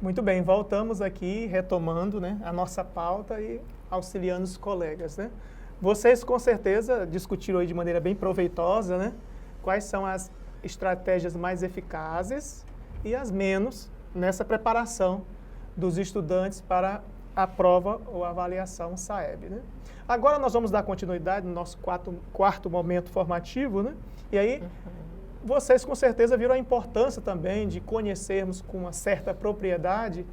Muito bem, voltamos aqui retomando, né, a nossa pauta e auxiliando os colegas, né? Vocês com certeza discutiram aí de maneira bem proveitosa, né, quais são as estratégias mais eficazes e as menos nessa preparação dos estudantes para a prova ou avaliação SAEB, né? Agora nós vamos dar continuidade no nosso quarto momento formativo, né? E aí vocês com certeza viram a importância também de conhecermos com uma certa propriedade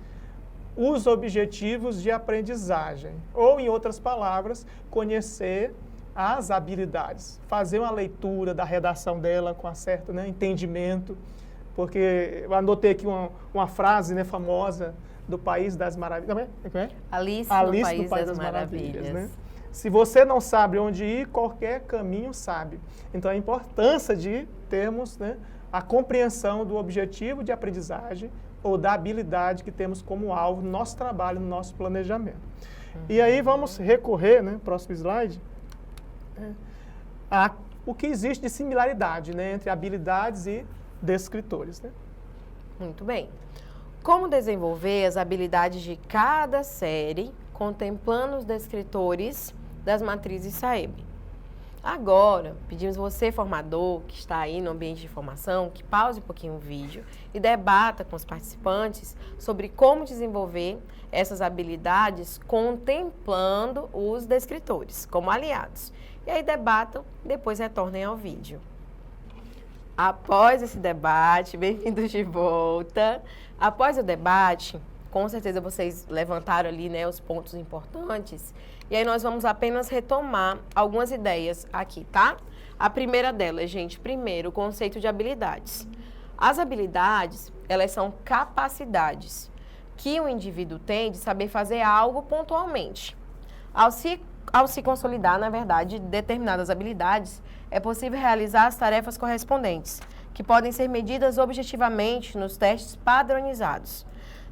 os objetivos de aprendizagem, ou em outras palavras, conhecer as habilidades, fazer uma leitura da redação dela com um certo, né, entendimento, porque eu anotei aqui uma frase, né, famosa do País das Maravilhas. Alice no País das Maravilhas, né? Se você não sabe onde ir, qualquer caminho sabe. Então, a importância de termos, né, a compreensão do objetivo de aprendizagem ou da habilidade que temos como alvo no nosso trabalho, no nosso planejamento. E aí vamos recorrer, né, próximo slide, a o que existe de similaridade, né, entre habilidades e descritores, né? Muito bem. Como desenvolver as habilidades de cada série, contemplando os descritores das matrizes SAEB? Agora, pedimos você, formador, que está aí no ambiente de formação, que pause um pouquinho o vídeo e debata com os participantes sobre como desenvolver essas habilidades contemplando os descritores como aliados. E aí debatam, depois retornem ao vídeo. Após esse debate, bem-vindos de volta. Após o debate, com certeza vocês levantaram ali, né, os pontos importantes. E aí nós vamos apenas retomar algumas ideias aqui, tá? A primeira delas, gente, primeiro, o conceito de habilidades. As habilidades, elas são capacidades que o indivíduo tem de saber fazer algo pontualmente. Ao se consolidar, na verdade, determinadas habilidades, é possível realizar as tarefas correspondentes, que podem ser medidas objetivamente nos testes padronizados.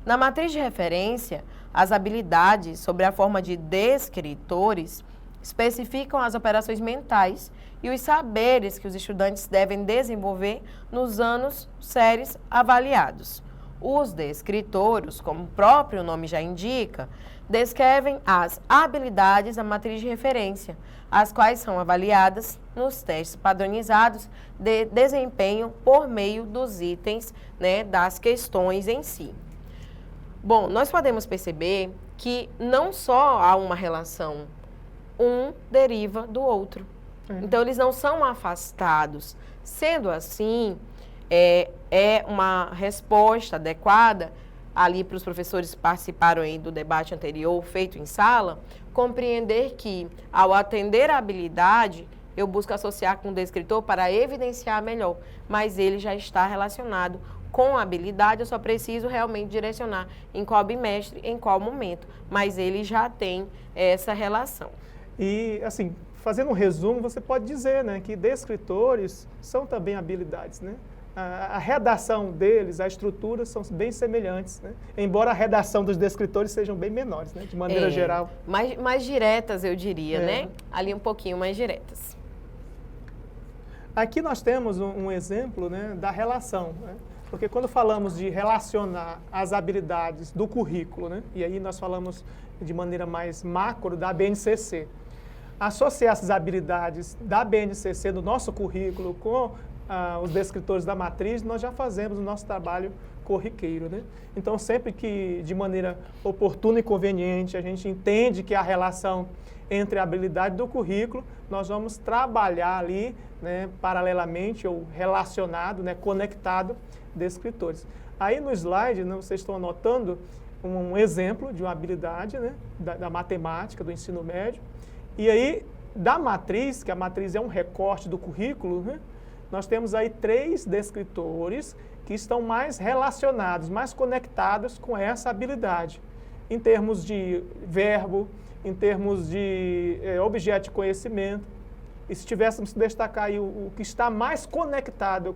Na matriz de referência, as habilidades, sob a forma de descritores, especificam as operações mentais e os saberes que os estudantes devem desenvolver nos anos séries avaliados. Os descritores, como o próprio nome já indica, descrevem as habilidades da matriz de referência, as quais são avaliadas nos testes padronizados de desempenho por meio dos itens, né, das questões em si. Bom, nós podemos perceber que não só há uma relação, um deriva do outro. Então, eles não são afastados. Sendo assim, é uma resposta adequada ali para os professores que participaram aí do debate anterior, feito em sala, compreender que, ao atender a habilidade, eu busco associar com o descritor para evidenciar melhor, mas ele já está relacionado com a habilidade, eu só preciso realmente direcionar em qual bimestre, em qual momento, mas ele já tem essa relação. E, assim, fazendo um resumo, você pode dizer, né, que descritores são também habilidades, né? A redação deles, a estrutura são bem semelhantes, né? Embora a redação dos descritores sejam bem menores, né? De maneira geral. Mais diretas, eu diria, né? Ali um pouquinho mais diretas. Aqui nós temos um exemplo, né, da relação, né? Porque quando falamos de relacionar as habilidades do currículo, né, e aí nós falamos de maneira mais macro da BNCC, associar essas habilidades da BNCC no nosso currículo com os descritores da matriz, nós já fazemos o nosso trabalho corriqueiro, né? Então, sempre que de maneira oportuna e conveniente a gente entende que há relação entre a habilidade do currículo, nós vamos trabalhar ali, né, paralelamente ou relacionado, né, conectado descritores. Aí no slide, né, vocês estão anotando um exemplo de uma habilidade, né, da matemática, do ensino médio. E aí, da matriz, que a matriz é um recorte do currículo, né, nós temos aí 3 descritores que estão mais relacionados, mais conectados com essa habilidade, em termos de verbo, em termos de objeto de conhecimento. E se tivéssemos que destacar aí o que está mais conectado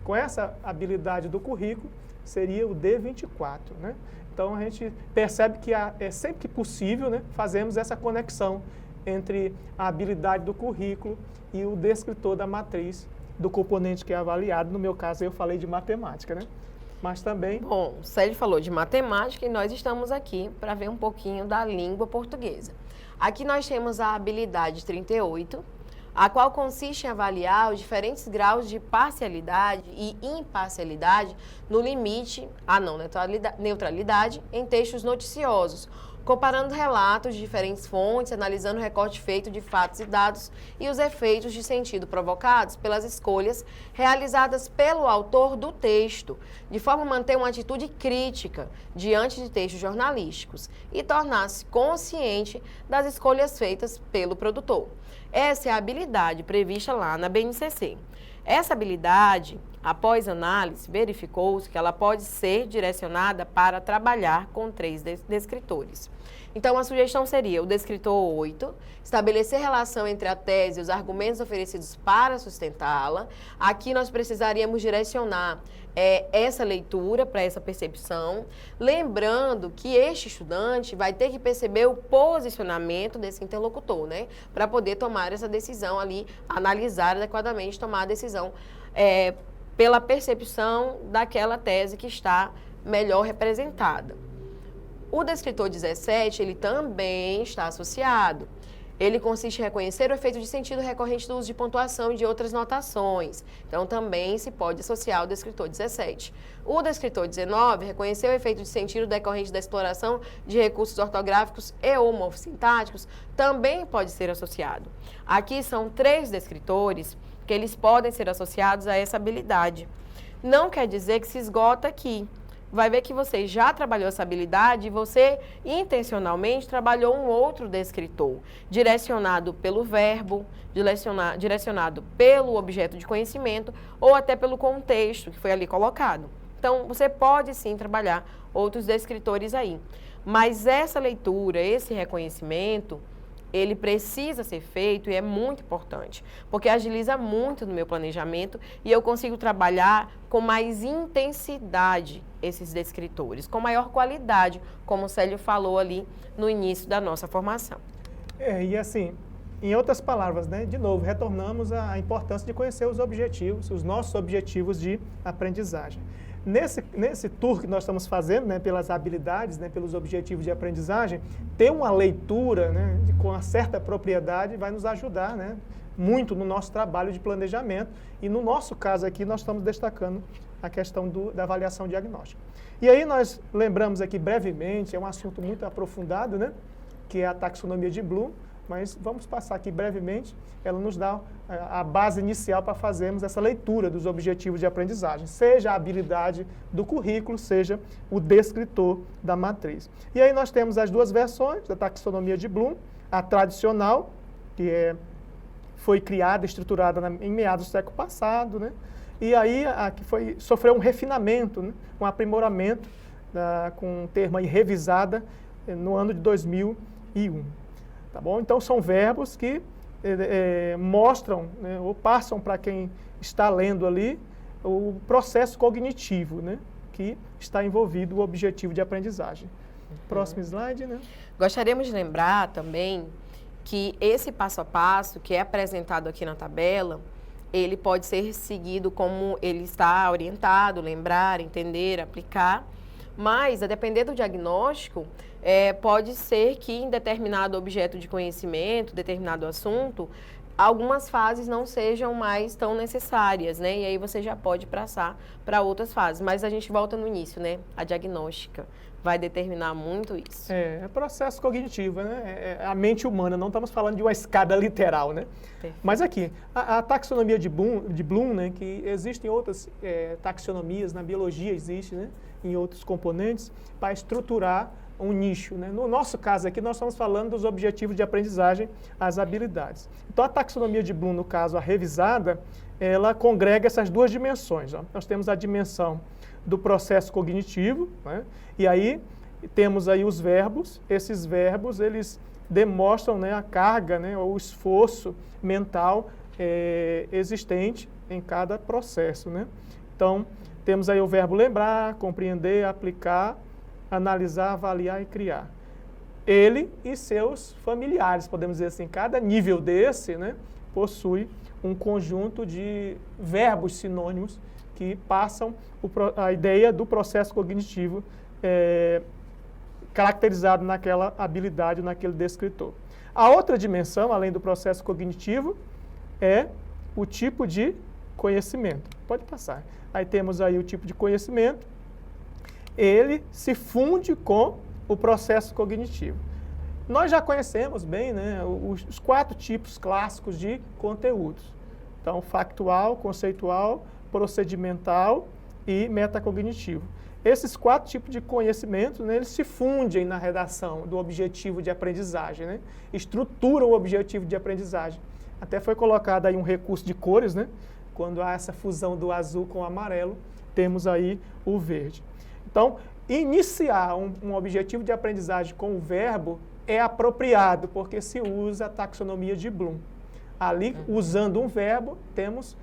com essa habilidade do currículo, seria o D24, né? Então, a gente percebe que sempre que possível, né, fazemos essa conexão entre a habilidade do currículo e o descritor da matriz do componente que é avaliado. No meu caso, eu falei de matemática, né? mas também... Bom, o Célio falou de matemática e nós estamos aqui para ver um pouquinho da língua portuguesa. Aqui nós temos a habilidade 38, a qual consiste em avaliar os diferentes graus de parcialidade e imparcialidade no limite à não neutralidade em textos noticiosos, comparando relatos de diferentes fontes, analisando o recorte feito de fatos e dados e os efeitos de sentido provocados pelas escolhas realizadas pelo autor do texto, de forma a manter uma atitude crítica diante de textos jornalísticos e tornar-se consciente das escolhas feitas pelo produtor. Essa é a habilidade prevista lá na BNCC. Essa habilidade, após análise, verificou-se que ela pode ser direcionada para trabalhar com 3 descritores. Então, a sugestão seria o descritor 8, estabelecer relação entre a tese e os argumentos oferecidos para sustentá-la. Aqui nós precisaríamos direcionar essa leitura para essa percepção, lembrando que este estudante vai ter que perceber o posicionamento desse interlocutor, né? Para poder tomar essa decisão ali, analisar adequadamente, tomar a decisão pela percepção daquela tese que está melhor representada. O descritor 17, ele também está associado. Ele consiste em reconhecer o efeito de sentido recorrente do uso de pontuação e de outras notações. Então, também se pode associar ao descritor 17. O descritor 19, reconhecer o efeito de sentido decorrente da exploração de recursos ortográficos e ou morfossintáticos, também pode ser associado. Aqui são 3 descritores que eles podem ser associados a essa habilidade. Não quer dizer que se esgota aqui. Vai ver que você já trabalhou essa habilidade e você intencionalmente trabalhou um outro descritor, direcionado pelo verbo, direcionado pelo objeto de conhecimento ou até pelo contexto que foi ali colocado. Então, você pode sim trabalhar outros descritores aí. Mas essa leitura, esse reconhecimento, ele precisa ser feito e é muito importante, porque agiliza muito no meu planejamento e eu consigo trabalhar com mais intensidade esses descritores, com maior qualidade, como o Célio falou ali no início da nossa formação. E assim, em outras palavras, né, de novo, retornamos à importância de conhecer os objetivos, os nossos objetivos de aprendizagem. Nesse tour que nós estamos fazendo, né, pelas habilidades, né, pelos objetivos de aprendizagem, ter uma leitura, né, com uma certa propriedade vai nos ajudar, né, muito no nosso trabalho de planejamento. E no nosso caso aqui, nós estamos destacando a questão da avaliação diagnóstica. E aí nós lembramos aqui brevemente, é um assunto muito aprofundado, né, que é a taxonomia de Bloom, mas vamos passar aqui brevemente. Ela nos dá a base inicial para fazermos essa leitura dos objetivos de aprendizagem, seja a habilidade do currículo, seja o descritor da matriz. E aí nós temos as 2 versões da taxonomia de Bloom, a tradicional, que foi criada, estruturada em meados do século passado, né? E aí a que sofreu um refinamento, né? Um aprimoramento, com um termo aí revisada no ano de 2001. Tá bom? Então, são verbos que mostram, né, ou passam para quem está lendo ali o processo cognitivo, né, que está envolvido o objetivo de aprendizagem. Próximo slide, né? Gostaríamos de lembrar também que esse passo a passo que é apresentado aqui na tabela, ele pode ser seguido como ele está orientado, lembrar, entender, aplicar, mas, a depender do diagnóstico, pode ser que em determinado objeto de conhecimento, determinado assunto, algumas fases não sejam mais tão necessárias, né? E aí você já pode passar para outras fases. Mas a gente volta no início, né? A diagnóstica vai determinar muito isso. É processo cognitivo, né? É a mente humana, não estamos falando de uma escada literal, né? Perfeito. Mas aqui, a taxonomia de Bloom, né? Que existem outras taxonomias, na biologia existe, né? Em outros componentes, para estruturar um nicho, né? No nosso caso aqui, nós estamos falando dos objetivos de aprendizagem, as habilidades. Então, a taxonomia de Bloom, no caso, a revisada, ela congrega essas 2 dimensões. Ó. Nós temos a dimensão do processo cognitivo, né? E aí temos aí os verbos. Esses verbos, eles demonstram, né, a carga, né, ou o esforço mental existente em cada processo, né? Então, temos aí o verbo lembrar, compreender, aplicar, analisar, avaliar e criar. Ele e seus familiares, podemos dizer assim, cada nível desse, né, possui um conjunto de verbos sinônimos que passam a ideia do processo cognitivo caracterizado naquela habilidade, naquele descritor. A outra dimensão, além do processo cognitivo, é o tipo de conhecimento. Pode passar. Aí temos aí o tipo de conhecimento, ele se funde com o processo cognitivo. Nós já conhecemos bem, né, os 4 tipos clássicos de conteúdos. Então, factual, conceitual, procedimental e metacognitivo. Esses 4 tipos de conhecimento, né, eles se fundem na redação do objetivo de aprendizagem, né, estruturam o objetivo de aprendizagem. Até foi colocado aí um recurso de cores, né, quando há essa fusão do azul com o amarelo, temos aí o verde. Então, iniciar um objetivo de aprendizagem com o verbo é apropriado, porque se usa a taxonomia de Bloom. Ali, usando um verbo, temos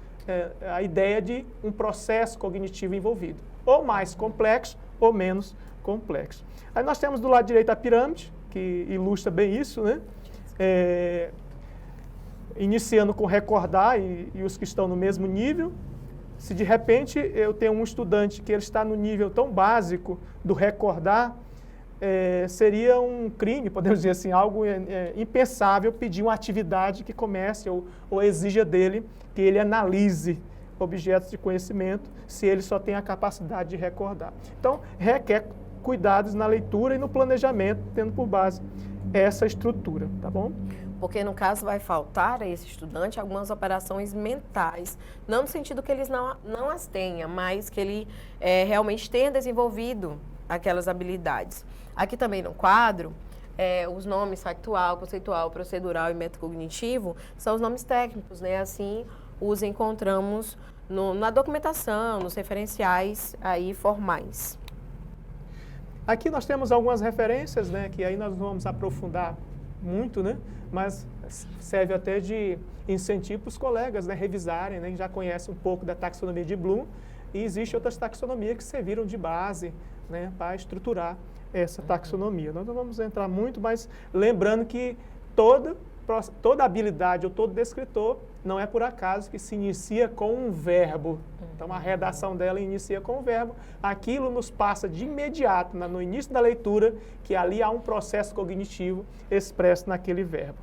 a ideia de um processo cognitivo envolvido, ou mais complexo ou menos complexo. Aí nós temos do lado direito a pirâmide, que ilustra bem isso, né? Iniciando com recordar e os que estão no mesmo nível. Se de repente eu tenho um estudante que ele está no nível tão básico do recordar, seria um crime, podemos dizer assim, algo impensável pedir uma atividade que comece ou exija dele que ele analise objetos de conhecimento se ele só tem a capacidade de recordar. Então, requer cuidados na leitura e no planejamento, tendo por base essa estrutura, tá bom? Porque, no caso, vai faltar a esse estudante algumas operações mentais, não no sentido que eles não as tenha, mas que ele realmente tenha desenvolvido aquelas habilidades. Aqui também no quadro, os nomes factual, conceitual, procedural e metacognitivo são os nomes técnicos, né? Assim, os encontramos na documentação, nos referenciais aí formais. Aqui nós temos algumas referências, né? Que aí nós não vamos aprofundar muito, né? Mas serve até de incentivo para os colegas, né, revisarem, né, que já conhecem um pouco da taxonomia de Bloom, e existem outras taxonomias que serviram de base, né, para estruturar essa taxonomia. Nós não vamos entrar muito, mas lembrando que toda habilidade ou todo descritor não é por acaso que se inicia com um verbo. Então, a redação dela inicia com um verbo. Aquilo nos passa de imediato, no início da leitura, que ali há um processo cognitivo expresso naquele verbo.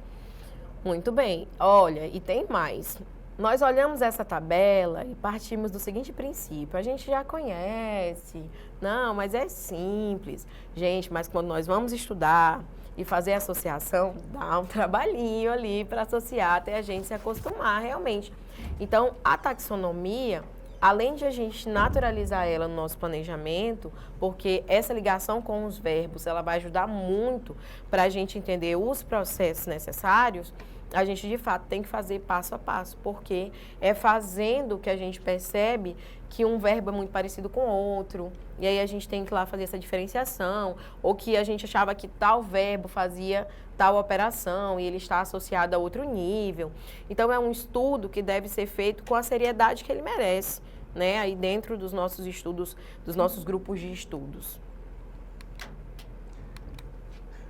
Muito bem. Olha, e tem mais. Nós olhamos essa tabela e partimos do seguinte princípio. A gente já conhece. Não, mas é simples. Gente, mas quando nós vamos estudar e fazer associação, dá um trabalhinho ali para associar até a gente se acostumar realmente. Então, a taxonomia, além de a gente naturalizar ela no nosso planejamento, porque essa ligação com os verbos, ela vai ajudar muito para a gente entender os processos necessários, a gente, de fato, tem que fazer passo a passo, porque é fazendo que a gente percebe que um verbo é muito parecido com outro, e aí a gente tem que lá fazer essa diferenciação, ou que a gente achava que tal verbo fazia tal operação e ele está associado a outro nível. Então, é um estudo que deve ser feito com a seriedade que ele merece, né? Aí dentro dos nossos estudos, dos nossos grupos de estudos.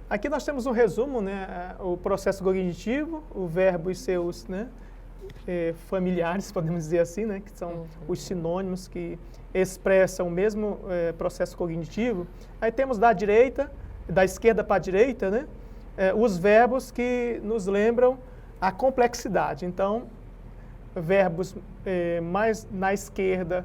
Aqui nós temos um resumo, né, o processo cognitivo, o verbo e seus, né, familiares, podemos dizer assim, né, que são os sinônimos que expressam o mesmo processo cognitivo. Aí temos da esquerda para a direita, né, os verbos que nos lembram a complexidade. Então, verbos mais na esquerda,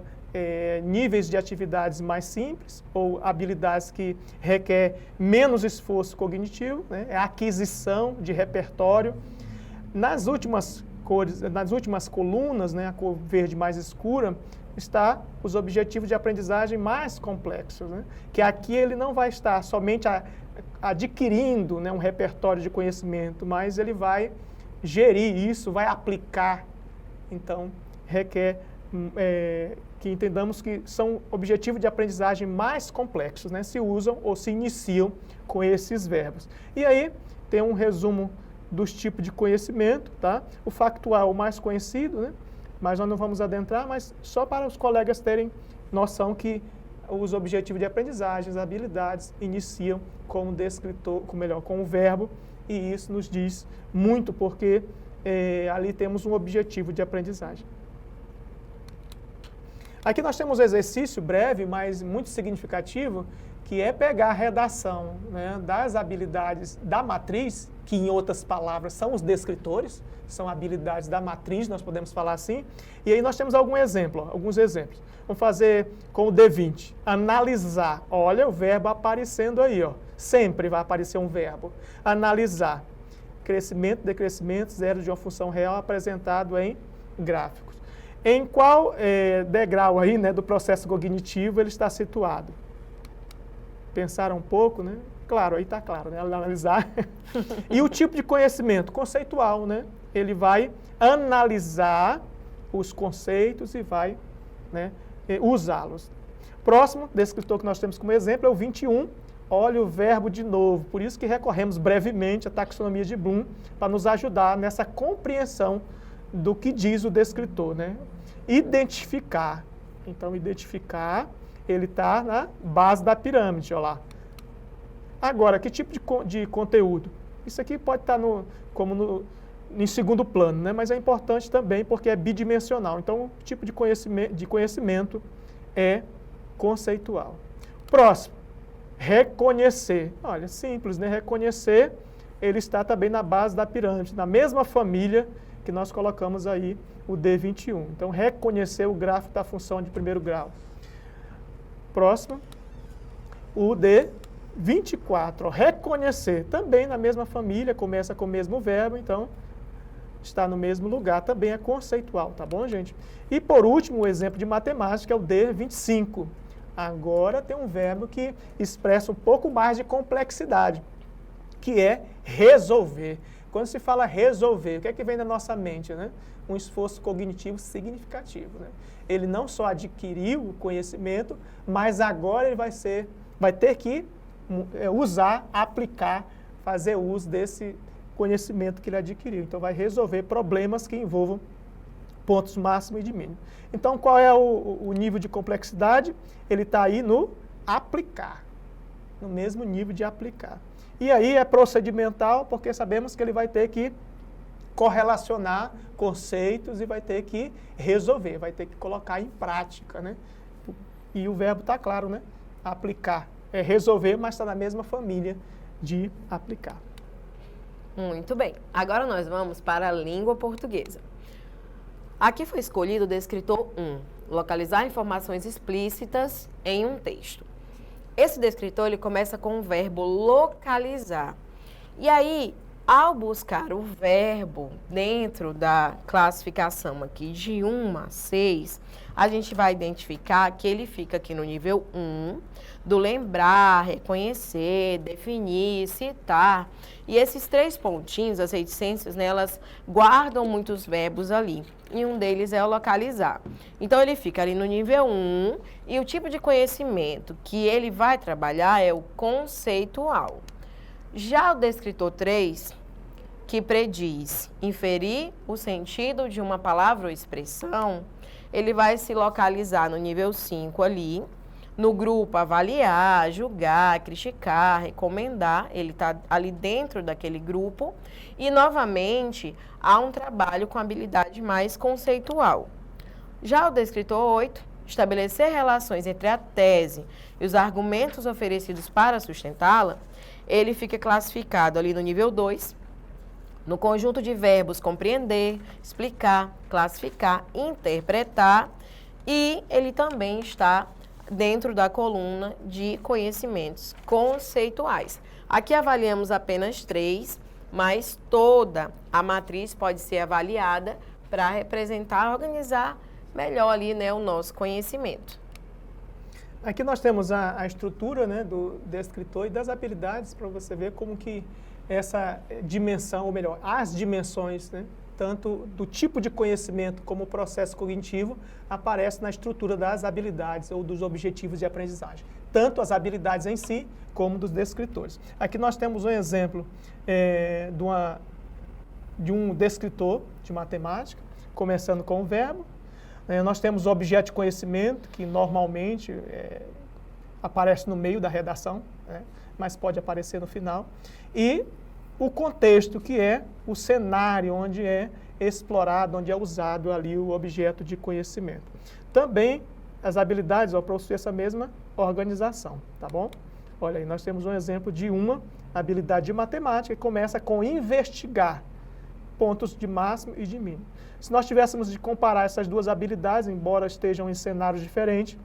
níveis de atividades mais simples ou habilidades que requer menos esforço cognitivo, né? A aquisição de repertório. Nas últimas colunas, né, a cor verde mais escura, está os objetivos de aprendizagem mais complexos, né? Que aqui ele não vai estar somente adquirindo, né, um repertório de conhecimento, mas ele vai gerir isso, vai aplicar. Então, requer que entendamos que são objetivos de aprendizagem mais complexos, né? Se usam ou se iniciam com esses verbos. E aí tem um resumo dos tipos de conhecimento, tá? O factual é o mais conhecido, né? Mas nós não vamos adentrar, mas só para os colegas terem noção que os objetivos de aprendizagem, as habilidades, iniciam com o descritor, com o verbo, e isso nos diz muito porque ali temos um objetivo de aprendizagem. Aqui nós temos um exercício breve, mas muito significativo, que é pegar a redação, né, das habilidades da matriz, que em outras palavras são os descritores, são habilidades da matriz, nós podemos falar assim, e aí nós temos alguns exemplos. Vamos fazer com o D20, analisar, olha o verbo aparecendo aí, ó. Sempre vai aparecer um verbo, analisar, crescimento, decrescimento, zero de uma função real apresentado em gráficos. Em qual degrau aí, né, do processo cognitivo ele está situado? Pensaram um pouco, né? Claro, aí está claro, né? Analisar. E o tipo de conhecimento? Conceitual, né? Ele vai analisar os conceitos e vai, né, usá-los. Próximo descritor que nós temos como exemplo é o 21. Olha o verbo de novo. Por isso que recorremos brevemente à taxonomia de Bloom para nos ajudar nessa compreensão do que diz o descritor, né? Identificar. Então, identificar, ele está na base da pirâmide, olha lá. Agora, que tipo de conteúdo? Isso aqui pode estar em segundo plano, né? Mas é importante também porque é bidimensional. Então, o tipo de conhecimento é conceitual. Próximo, reconhecer. Olha, simples, né? Reconhecer, ele está também na base da pirâmide, na mesma família que nós colocamos aí o D21. Então, reconhecer o gráfico da função de primeiro grau. Próximo, o D24, reconhecer, também na mesma família, começa com o mesmo verbo, então está no mesmo lugar, também é conceitual, tá bom, gente? E por último, o exemplo de matemática é o D25. Agora tem um verbo que expressa um pouco mais de complexidade, que é resolver. Quando se fala resolver, o que é que vem na nossa mente, né? Um esforço cognitivo significativo, né? Ele não só adquiriu o conhecimento, mas agora ele vai ter que usar, aplicar, fazer uso desse conhecimento que ele adquiriu. Então, vai resolver problemas que envolvam pontos máximo e de mínimo. Então, qual é o nível de complexidade? Ele está aí no aplicar, no mesmo nível de aplicar. E aí é procedimental, porque sabemos que ele vai ter que correlacionar conceitos e vai ter que resolver, vai ter que colocar em prática, né? E o verbo está claro, né? Aplicar. É resolver, mas está na mesma família de aplicar. Muito bem. Agora nós vamos para a língua portuguesa. Aqui foi escolhido o descritor 1, localizar informações explícitas em um texto. Esse descritor ele começa com o verbo localizar. E aí, ao buscar o verbo dentro da classificação aqui de 1 a 6, a gente vai identificar que ele fica aqui no nível 1, do lembrar, reconhecer, definir, citar. E esses 3 pontinhos, as reticências, né, elas guardam muitos verbos ali. E um deles é o localizar. Então, ele fica ali no nível 1 e o tipo de conhecimento que ele vai trabalhar é o conceitual. Já o descritor 3, que prediz inferir o sentido de uma palavra ou expressão, ele vai se localizar no nível 5 ali, no grupo avaliar, julgar, criticar, recomendar, ele está ali dentro daquele grupo. E, novamente, há um trabalho com habilidade mais conceitual. Já o descritor 8, estabelecer relações entre a tese e os argumentos oferecidos para sustentá-la, ele fica classificado ali no nível 2, no conjunto de verbos compreender, explicar, classificar, interpretar, e ele também está dentro da coluna de conhecimentos conceituais. Aqui avaliamos apenas 3, mas toda a matriz pode ser avaliada para representar, organizar melhor ali, né, o nosso conhecimento. Aqui nós temos a estrutura, né, do descritor e das habilidades, para você ver como que essa dimensão, ou melhor, as dimensões, né, tanto do tipo de conhecimento como o processo cognitivo, aparece na estrutura das habilidades ou dos objetivos de aprendizagem. Tanto as habilidades em si, como dos descritores. Aqui nós temos um exemplo de um descritor de matemática, começando com o verbo. Nós temos o objeto de conhecimento, que normalmente aparece no meio da redação, né, mas pode aparecer no final. E o contexto, que é o cenário onde é explorado, onde é usado ali o objeto de conhecimento. Também as habilidades possuem essa mesma organização, tá bom? Olha aí, nós temos um exemplo de uma habilidade de matemática que começa com investigar pontos de máximo e de mínimo. Se nós tivéssemos de comparar essas duas habilidades, embora estejam em cenários diferentes,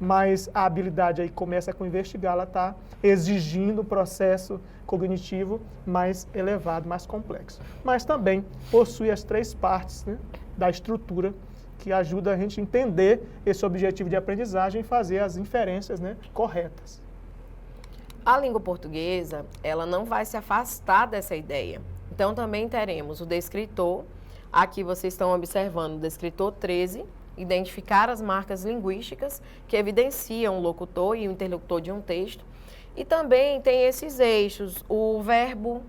mas a habilidade aí começa com investigar, ela está exigindo um processo cognitivo mais elevado, mais complexo. Mas também possui as 3 partes, né, da estrutura que ajuda a gente a entender esse objetivo de aprendizagem e fazer as inferências, né, corretas. A língua portuguesa, ela não vai se afastar dessa ideia. Então, também teremos o descritor. Aqui vocês estão observando o descritor 13, identificar as marcas linguísticas que evidenciam o locutor e o interlocutor de um texto. E também tem esses eixos, o verbo,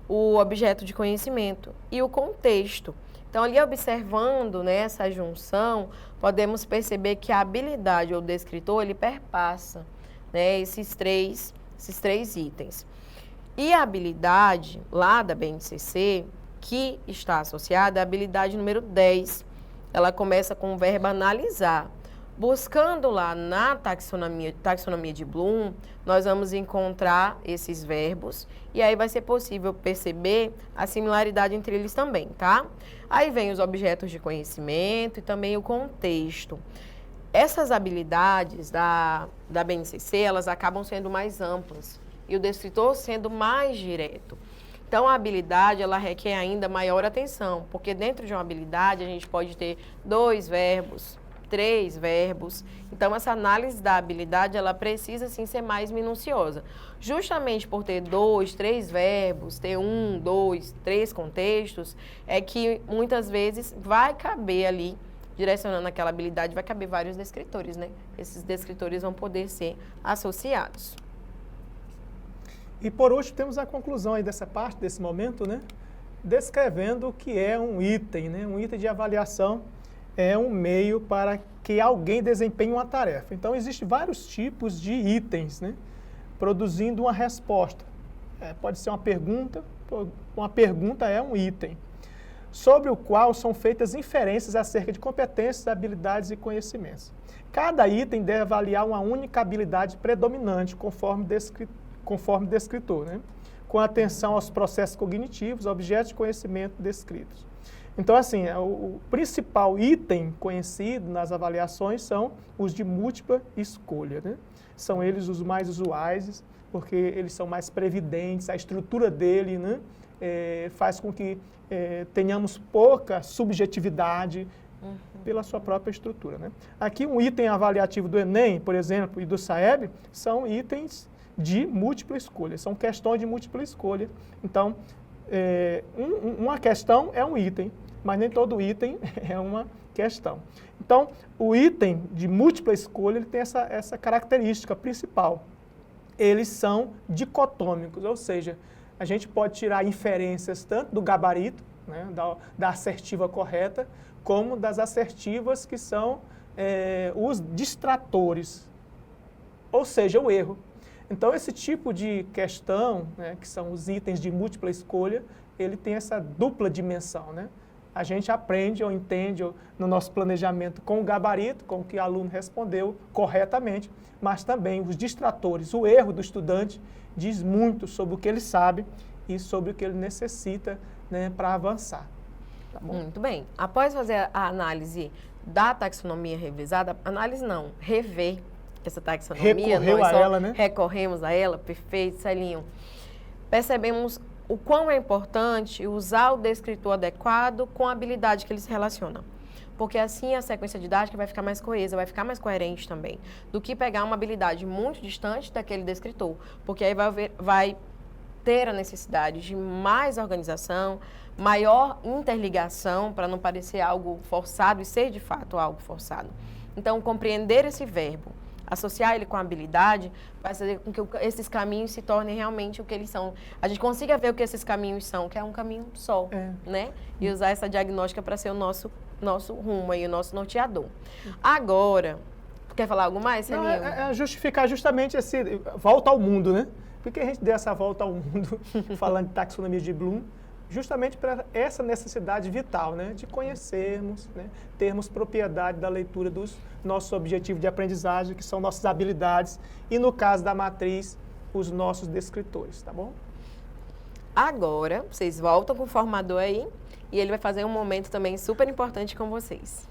o objeto de conhecimento e o contexto. Então, ali observando, né, essa junção, podemos perceber que a habilidade ou descritor, ele perpassa, né, esses três itens. E a habilidade lá da BNCC, que está associada à habilidade número 10, ela começa com o verbo analisar. Buscando lá na taxonomia de Bloom, nós vamos encontrar esses verbos e aí vai ser possível perceber a similaridade entre eles também, tá? Aí vem os objetos de conhecimento e também o contexto. Essas habilidades da BNCC, elas acabam sendo mais amplas e o descritor sendo mais direto. Então, a habilidade, ela requer ainda maior atenção, porque dentro de uma habilidade a gente pode ter 2 verbos, 3 verbos. Então, essa análise da habilidade, ela precisa, sim, ser mais minuciosa. Justamente por ter 2, 3 verbos, ter 1, 2, 3 contextos, é que muitas vezes vai caber ali, direcionando aquela habilidade, vai caber vários descritores, né? Esses descritores vão poder ser associados. E por último, temos a conclusão aí dessa parte, desse momento, né? Descrevendo o que é um item, né? Um item de avaliação é um meio para que alguém desempenhe uma tarefa. Então, existem vários tipos de itens, né? Produzindo uma resposta. Pode ser uma pergunta é um item, sobre o qual são feitas inferências acerca de competências, habilidades e conhecimentos. Cada item deve avaliar uma única habilidade predominante, conforme descritor, né? Com atenção aos processos cognitivos, objetos de conhecimento descritos. Então, assim, o principal item conhecido nas avaliações são os de múltipla escolha, né? São eles os mais usuais, porque eles são mais previdentes, a estrutura dele, né, faz com que tenhamos pouca subjetividade pela sua própria estrutura, né? Aqui, um item avaliativo do Enem, por exemplo, e do SAEB, são itens de múltipla escolha, são questões de múltipla escolha. Então, uma questão é um item, mas nem todo item é uma questão. Então, o item de múltipla escolha, ele tem essa característica principal. Eles são dicotômicos, ou seja, a gente pode tirar inferências tanto do gabarito, né, da assertiva correta, como das assertivas que são os distratores, ou seja, o erro. Então, esse tipo de questão, né, que são os itens de múltipla escolha, ele tem essa dupla dimensão, né? A gente aprende ou entende no nosso planejamento com o gabarito, com o que o aluno respondeu corretamente, mas também os distratores, o erro do estudante diz muito sobre o que ele sabe e sobre o que ele necessita, né, para avançar. Tá bom? Muito bem. Após fazer a análise da taxonomia revisada, análise não, rever essa taxonomia, recorremos a ela, perfeito, Celinho. Percebemos o quão é importante usar o descritor adequado com a habilidade que ele se relaciona. Porque assim a sequência didática vai ficar mais coesa, vai ficar mais coerente também, do que pegar uma habilidade muito distante daquele descritor. Porque aí vai ter a necessidade de mais organização, maior interligação, para não parecer algo forçado e ser de fato algo forçado. Então, compreender esse verbo, associar ele com a habilidade, vai fazer com que esses caminhos se tornem realmente o que eles são. A gente consiga ver o que esses caminhos são, que é um caminho só, né? E usar essa diagnóstica para ser o nosso rumo aí, o nosso norteador. Agora, quer falar algo mais, Celinho? Não, justificar justamente esse volta ao mundo, né? Por que a gente deu essa volta ao mundo falando de taxonomia de Bloom? justamente para essa necessidade vital, né, de conhecermos, né, termos propriedade da leitura dos nossos objetivos de aprendizagem, que são nossas habilidades, e no caso da matriz, os nossos descritores, tá bom? Agora, vocês voltam com o formador aí, e ele vai fazer um momento também super importante com vocês.